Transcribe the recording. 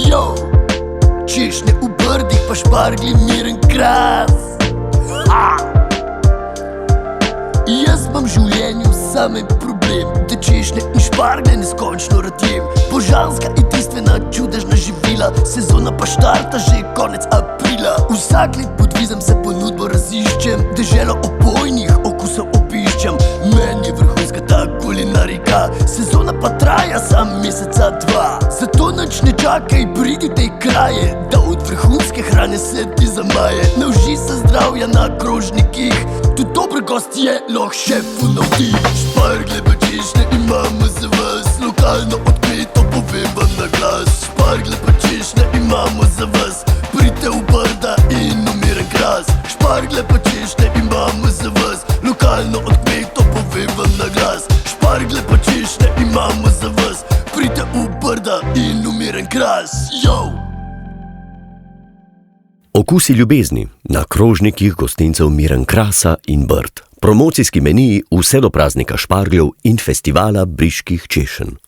Yo, češnje v Brdih pa šparglji miren kras. Jaz imam v življenju same problem, da češnje in šparglje neskončno rad jem. Božanska, edinstvena, čudežna živila, sezona pa štarta že konec aprila. Vsak let podvizem se ponudbo raziščem, deželo opojnih okusov obiščem. Meni je vrhunska ta kulinarika, sezona pa traja sam meseca dva. Zato nič ne čakaj, pridi tej kraje, da od vrhunske hrane se ti zamaje. Nauži se zdravja na krožnikih, tudi dober gost je lahko šefu navdih. Šparglje pa češnje imamo za vas, lokalno odpeto povem vam na glas. Šparglje pa češnje imamo za vas, pridite v Brda in v miren kras. Šparglje pa češnje imamo za vas, lokalno odpeto povem vam na glas. Šparglje pa češnje imamo za vas, pridite v Brda in v miren kras. Yo! Okusi ljubezni na krožnikih gostincev Miren Krasa in Brd. Promocijski meniji vse do praznika špargljev in festivala briških češenj.